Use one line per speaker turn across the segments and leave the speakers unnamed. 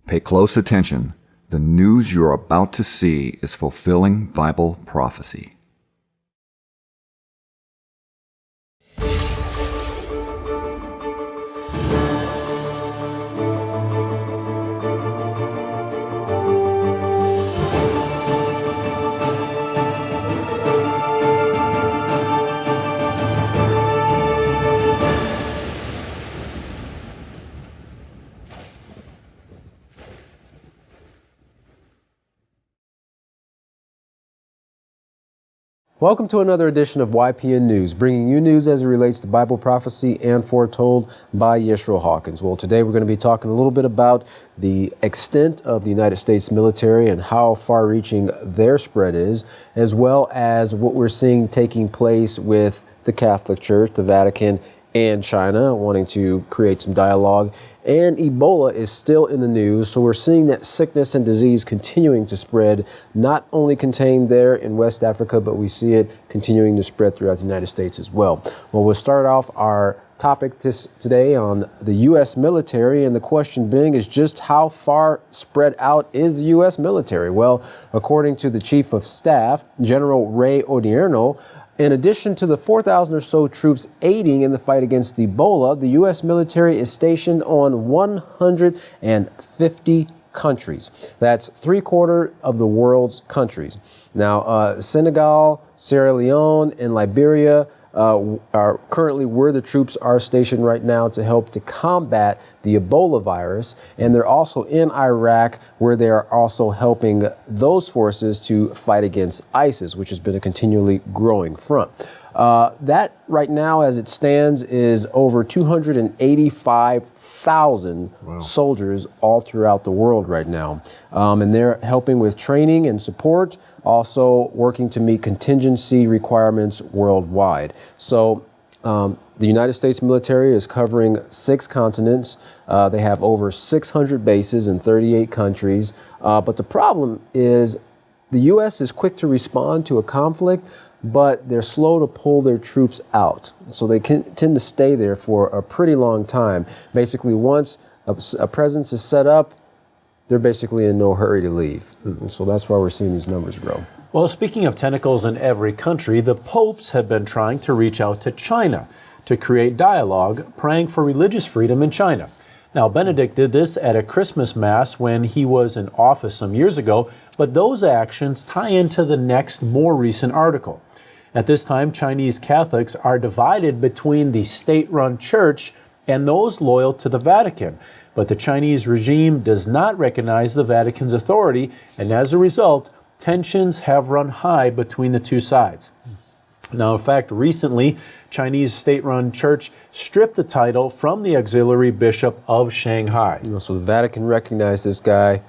Pay close attention. The news you're about to see is fulfilling Bible prophecy.
Welcome to another edition of YPN News, bringing you news as it relates to Bible prophecy and foretold by Yeshua Hawkins. Well, today we're going to be talking a little bit about the extent of the United States military and how far-reaching their spread is, as well as what we're seeing taking place with the Catholic Church, the Vatican, and China, wanting to create some dialogue. And Ebola is still in the news, so we're seeing that sickness and disease continuing to spread, not only contained there in West Africa, but we see it continuing to spread throughout the United States as well. Well, we'll start off our topic today on the U.S. military, and the question being is just how far spread out is the U.S. military? Well, according to the Chief of Staff, General Ray Odierno, in addition to the 4,000 or so troops aiding in the fight against Ebola, the U.S. military is stationed on 150 countries. That's 3/4 of the world's countries. Now, Senegal, Sierra Leone, and Liberia are currently where the troops are stationed right now to help to combat the Ebola virus. And they're also in Iraq, where they are also helping those forces to fight against ISIS, which has been a continually growing front. That right now, as it stands, is over 285,000 soldiers all throughout the world right now. And they're helping with training and support, also working to meet contingency requirements worldwide. So the United States military is covering 6 continents. They have over 600 bases in 38 countries. But the problem is the U.S. is quick to respond to a conflict, but they're slow to pull their troops out. So they tend to stay there for a pretty long time. Basically, once a presence is set up, they're basically in no hurry to leave. And so that's why we're seeing these numbers grow.
Well, speaking of tentacles in every country, the popes have been trying to reach out to China to create dialogue, praying for religious freedom in China. Now, Benedict did this at a Christmas Mass when he was in office some years ago, but those actions tie into the next, more recent article. At this time, Chinese Catholics are divided between the state-run church and those loyal to the Vatican. But the Chinese regime does not recognize the Vatican's authority, and as a result, tensions have run high between the two sides. Now, in fact, recently, Chinese state-run church stripped the title from the auxiliary bishop of Shanghai.
So the Vatican recognized this guy,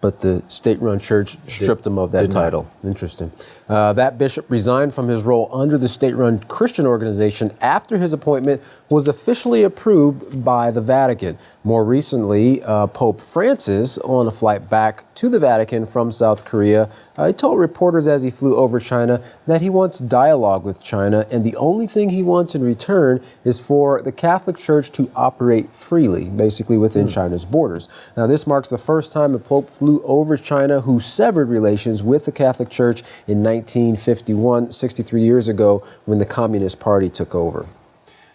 but the state-run church stripped him of that title. Interesting. That bishop resigned from his role under the state-run Christian organization after his appointment was officially approved by the Vatican. More recently, Pope Francis, on a flight back to the Vatican from South Korea, he told reporters as he flew over China that he wants dialogue with China, and the only thing he wants in return is for the Catholic Church to operate freely, basically within China's borders. Now, this marks the first time the Pope flew over China, who severed relations with the Catholic Church in 1951, 63 years ago, when the Communist Party took over.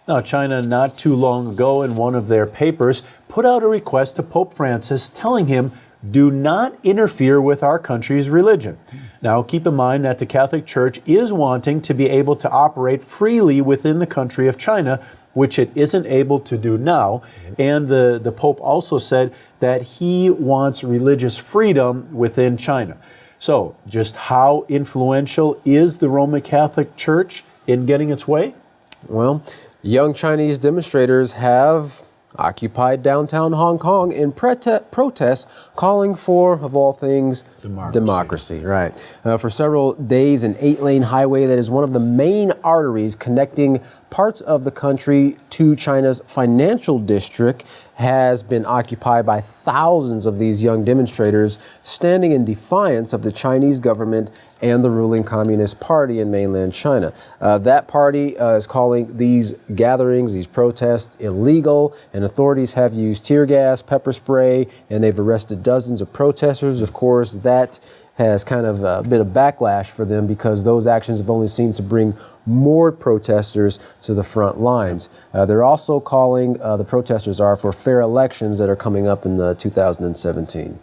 Now, China, not too long ago, in one of their papers, put out a request to Pope Francis telling him, do not interfere with our country's religion. Now, keep in mind that the Catholic Church is wanting to be able to operate freely within the country of China, which it isn't able to do now. And the Pope also said that he wants religious freedom within China. So, just how influential is the Roman Catholic Church in getting its way?
Well, young Chinese demonstrators have occupied downtown Hong Kong in protest, calling for, of all things, democracy. Right. For several days, an 8-lane highway that is one of the main arteries connecting parts of the country to China's financial district has been occupied by thousands of these young demonstrators standing in defiance of the Chinese government and the ruling Communist Party in mainland China. That party is calling these gatherings, these protests, illegal, and authorities have used tear gas, pepper spray, and they've arrested dozens of protesters. Of course, that has kind of been a backlash for them because those actions have only seemed to bring more protesters to the front lines. They're also calling, the protesters are, for fair elections that are coming up in 2017.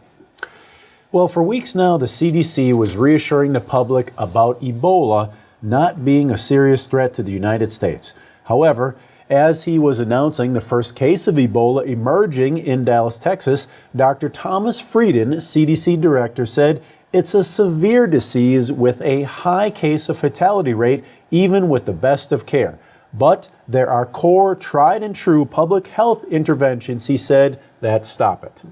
Well, for weeks now, the CDC was reassuring the public about Ebola not being a serious threat to the United States. However, as he was announcing the first case of Ebola emerging in Dallas, Texas, Dr. Thomas Frieden, CDC director, said it's a severe disease with a high case of fatality rate, even with the best of care. But there are core, tried and true public health interventions, he said, that stop it.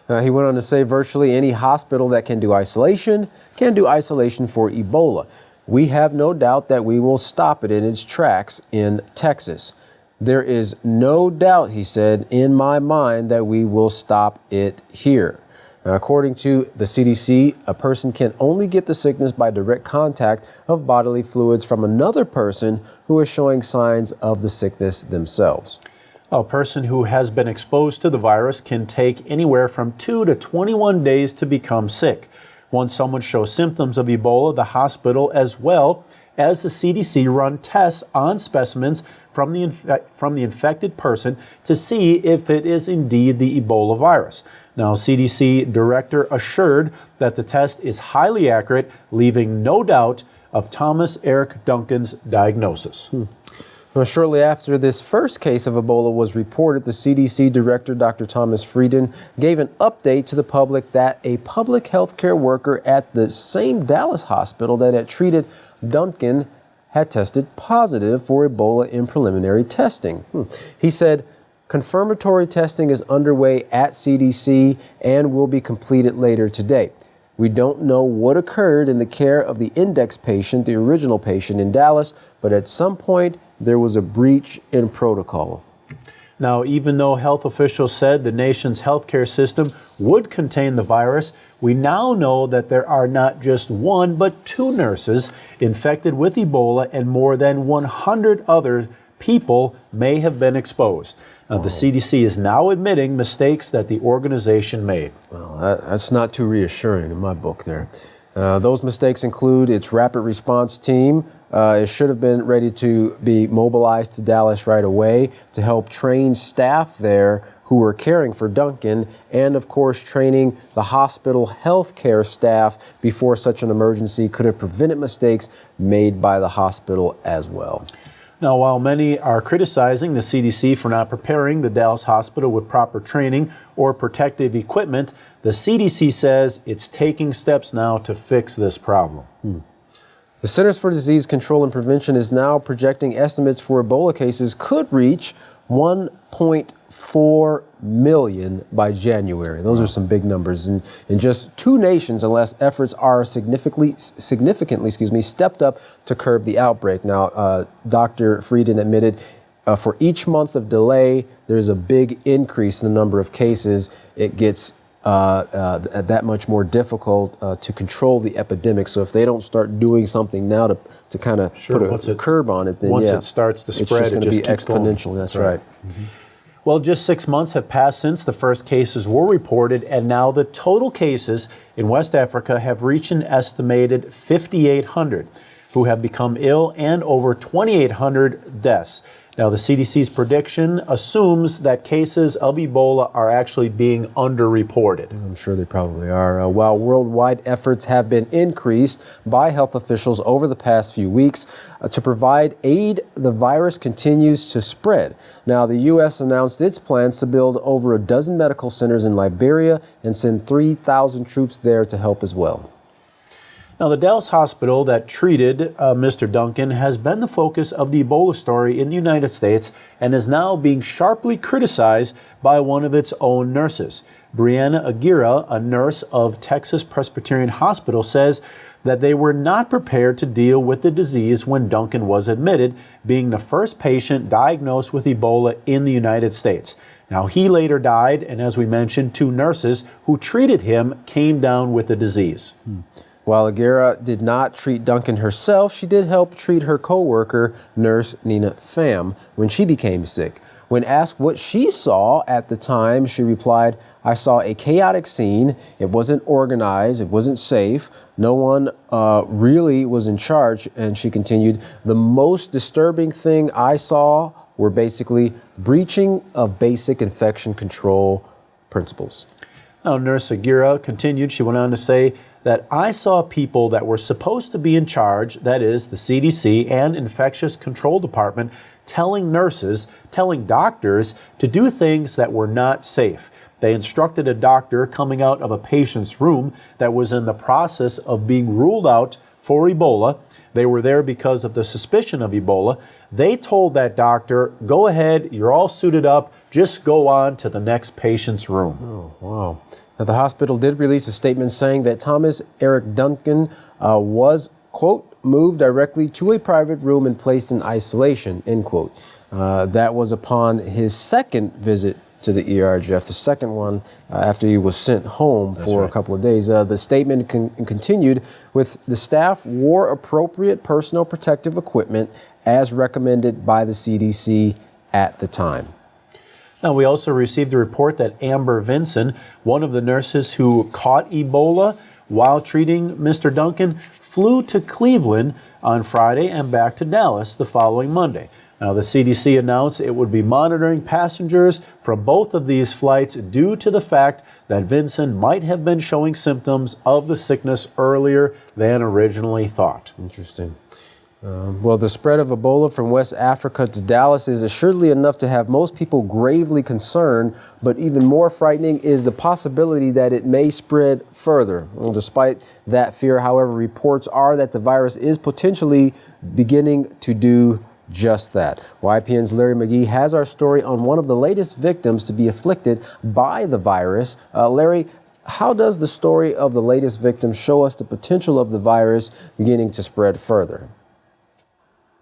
He went on to say virtually any hospital that can do isolation can do isolation for Ebola. We have no doubt that we will stop it in its tracks in Texas. There is no doubt, he said, in my mind that we will stop it here. Now, according to the CDC, a person can only get the sickness by direct contact of bodily fluids from another person who is showing signs of the sickness themselves.
A person who has been exposed to the virus can take anywhere from 2 to 21 days to become sick. Once someone shows symptoms of Ebola, the hospital as well as the CDC run tests on specimens from the infected person to see if it is indeed the Ebola virus. Now, CDC director assured that the test is highly accurate, leaving no doubt of Thomas Eric Duncan's diagnosis.
Well, shortly after this first case of Ebola was reported, the CDC director, Dr. Thomas Frieden, gave an update to the public that a public health care worker at the same Dallas hospital that had treated Duncan had tested positive for Ebola in preliminary testing. He said, confirmatory testing is underway at CDC and will be completed later today. We don't know what occurred in the care of the index patient, the original patient in Dallas, but at some point there was a breach in protocol.
Now, even though health officials said the nation's healthcare system would contain the virus, we now know that there are not just one, but 2 nurses infected with Ebola, and more than 100 other people may have been exposed. Now, the CDC is now admitting mistakes that the organization made.
Well, that's not too reassuring in my book there. Those mistakes include its rapid response team. It should have been ready to be mobilized to Dallas right away to help train staff there who were caring for Duncan, and of course training the hospital health care staff before such an emergency could have prevented mistakes made by the hospital as well.
Now, while many are criticizing the CDC for not preparing the Dallas hospital with proper training or protective equipment, the CDC says it's taking steps now to fix this problem.
The Centers for Disease Control and Prevention is now projecting estimates for Ebola cases could reach 1.4 million by January. Those are some big numbers in just 2 nations, unless efforts are significantly stepped up to curb the outbreak. Now, Dr. Frieden admitted for each month of delay, there's a big increase in the number of cases. It gets that much more difficult to control the epidemic. So if they don't start doing something now to kind of put a curb on it, then
once it starts to spread,
it's just going to be exponential. That's right.
Well, just 6 months have passed since the first cases were reported, and now the total cases in West Africa have reached an estimated 5,800 who have become ill and over 2,800 deaths. Now, the CDC's prediction assumes that cases of Ebola are actually being underreported.
I'm sure they probably are. While worldwide efforts have been increased by health officials over the past few weeks to provide aid, the virus continues to spread. Now, the U.S. announced its plans to build over a dozen medical centers in Liberia and send 3,000 troops there to help as well.
Now, the Dallas hospital that treated Mr. Duncan has been the focus of the Ebola story in the United States and is now being sharply criticized by one of its own nurses. Brianna Aguirre, a nurse of Texas Presbyterian Hospital, says that they were not prepared to deal with the disease when Duncan was admitted, being the first patient diagnosed with Ebola in the United States. Now, he later died, and as we mentioned, 2 nurses who treated him came down with the disease.
While Aguirre did not treat Duncan herself, she did help treat her co-worker, nurse Nina Pham, when she became sick. When asked what she saw at the time, she replied, "I saw a chaotic scene. It wasn't organized. It wasn't safe. No one really was in charge." And she continued, "The most disturbing thing I saw were basically breaching of basic infection control principles."
Now, Nurse Aguirre continued, she went on to say that I saw people that were supposed to be in charge, that is the CDC and Infectious Control Department, telling doctors to do things that were not safe. They instructed a doctor coming out of a patient's room that was in the process of being ruled out for Ebola. They were there because of the suspicion of Ebola. They told that doctor, "Go ahead, you're all suited up, just go on to the next patient's room."
Oh, wow. Now, the hospital did release a statement saying that Thomas Eric Duncan was, quote, moved directly to a private room and placed in isolation, end quote. That was upon his second visit to the ER, Jeff, the second one after he was sent home for a couple of days. The statement continued with the staff wore appropriate personal protective equipment as recommended by the CDC at the time.
Now, we also received a report that Amber Vinson, one of the nurses who caught Ebola while treating Mr. Duncan, flew to Cleveland on Friday and back to Dallas the following Monday. Now, the CDC announced it would be monitoring passengers from both of these flights due to the fact that Vinson might have been showing symptoms of the sickness earlier than originally thought.
Interesting. Well, the spread of Ebola from West Africa to Dallas is assuredly enough to have most people gravely concerned, but even more frightening is the possibility that it may spread further. Well, despite that fear, however, reports are that the virus is potentially beginning to do just that. YPN's Larry McGee has our story on one of the latest victims to be afflicted by the virus. Larry, how does the story of the latest victim show us the potential of the virus beginning to spread further?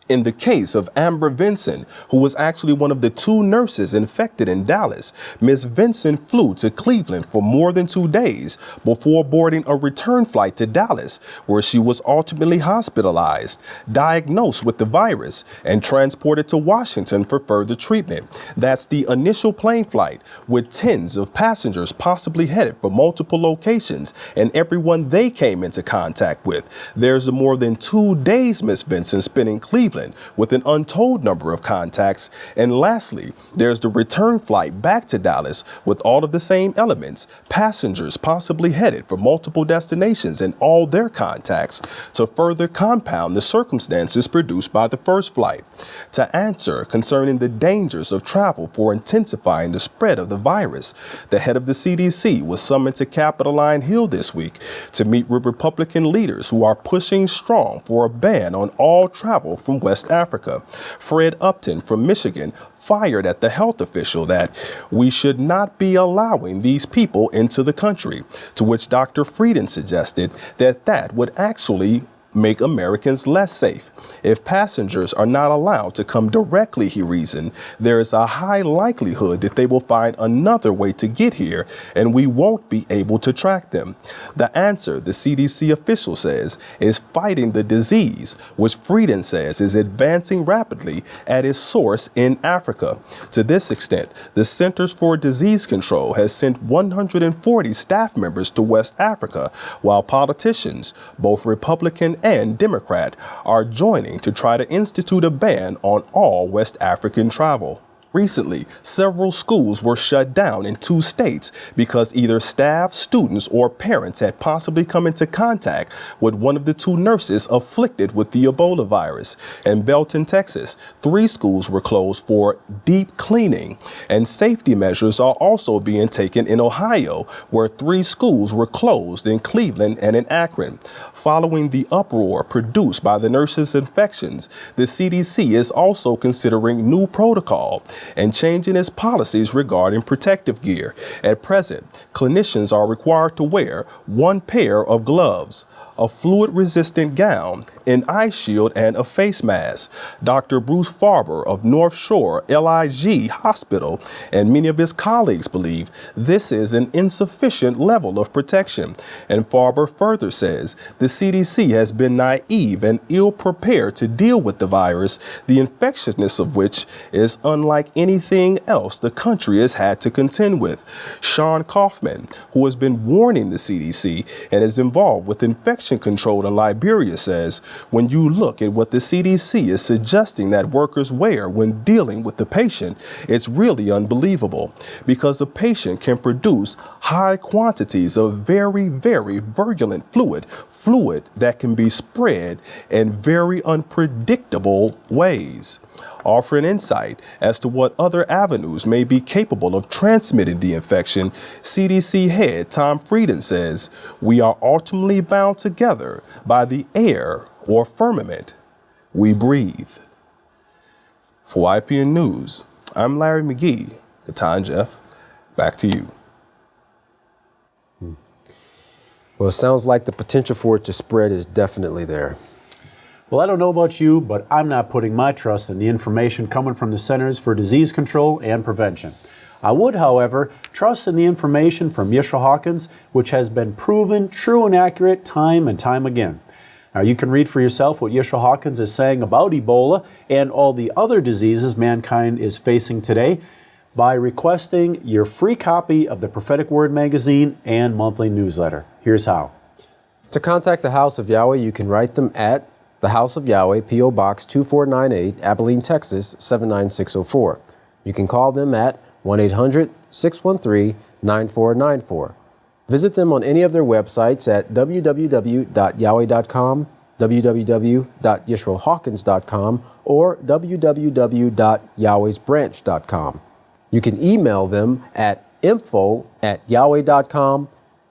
In the case of Amber Vinson, who was actually one of the 2 nurses infected in Dallas, Ms. Vinson flew to Cleveland for more than 2 days before boarding a return flight to Dallas, where she was ultimately hospitalized, diagnosed with the virus, and transported to Washington for further treatment. That's the initial plane flight, with tens of passengers possibly headed for multiple locations and everyone they came into contact with. There's more than 2 days Ms. Vinson spent in Cleveland with an untold number of contacts. And lastly, there's the return flight back to Dallas with all of the same elements, passengers possibly headed for multiple destinations and all their contacts to further compound the circumstances produced by the first flight. To answer concerning the dangers of travel for intensifying the spread of the virus, the head of the CDC was summoned to Capitoline Hill this week to meet with Republican leaders who are pushing strong for a ban on all travel from West Africa. Fred Upton from Michigan fired at the health official that we should not be allowing these people into the country, to which Dr. Frieden suggested that that would actually make Americans less safe. If passengers are not allowed to come directly, he reasoned, there is a high likelihood that they will find another way to get here and we won't be able to track them. The answer, the CDC official says, is fighting the disease, which Frieden says is advancing rapidly at its source in Africa. To this extent, the Centers for Disease Control has sent 140 staff members to West Africa, while politicians, both Republican and Democrat, are joining to try to institute a ban on all West African travel. Recently, several schools were shut down in 2 states because either staff, students, or parents had possibly come into contact with one of the 2 nurses afflicted with the Ebola virus. In Belton, Texas, 3 schools were closed for deep cleaning, and safety measures are also being taken in Ohio, where 3 schools were closed in Cleveland and in Akron. Following the uproar produced by the nurses' infections, the CDC is also considering new protocol and changing its policies regarding protective gear. At present, clinicians are required to wear 1 pair of gloves, a fluid-resistant gown, an eye shield, and a face mask. Dr. Bruce Farber of North Shore LIG Hospital and many of his colleagues believe this is an insufficient level of protection. And Farber further says the CDC has been naive and ill-prepared to deal with the virus, the infectiousness of which is unlike anything else the country has had to contend with. Sean Kaufman, who has been warning the CDC and is involved with infection control in Liberia, says when you look at what the CDC is suggesting that workers wear when dealing with the patient, it's really unbelievable, because the patient can produce high quantities of very, very virulent fluid that can be spread in very unpredictable ways. Offering insight as to what other avenues may be capable of transmitting the infection, CDC head Tom Frieden says, we are ultimately bound together by the air or firmament we breathe. For YPN News, I'm Larry McGee. Katan Jeff, back to you.
Well, it sounds like the potential for it to spread is definitely there.
Well, I don't know about you, but I'm not putting my trust in the information coming from the Centers for Disease Control and Prevention. I would, however, trust in the information from Yeshua Hawkins, which has been proven true and accurate time and time again. Now, you can read for yourself what Yeshua Hawkins is saying about Ebola and all the other diseases mankind is facing today by requesting your free copy of the Prophetic Word magazine and monthly newsletter. Here's how.
To contact the House of Yahweh, you can write them at the House of Yahweh, P.O. Box 2498, Abilene, Texas 79604. You can call them at 1-800-613-9494. Visit them on any of their websites at www.yahweh.com, www.yisroelhawkins.com, or www.yahwehsbranch.com. You can email them at info@yahweh.com,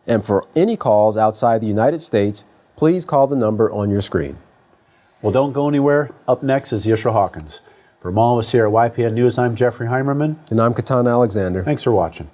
and for any calls outside the United States, please call the number on your screen.
Well, don't go anywhere. Up next is Yeshua Hawkins. From all of us here at YPN News, I'm Jeffrey Heimerman.
And I'm Katan Alexander.
Thanks for watching.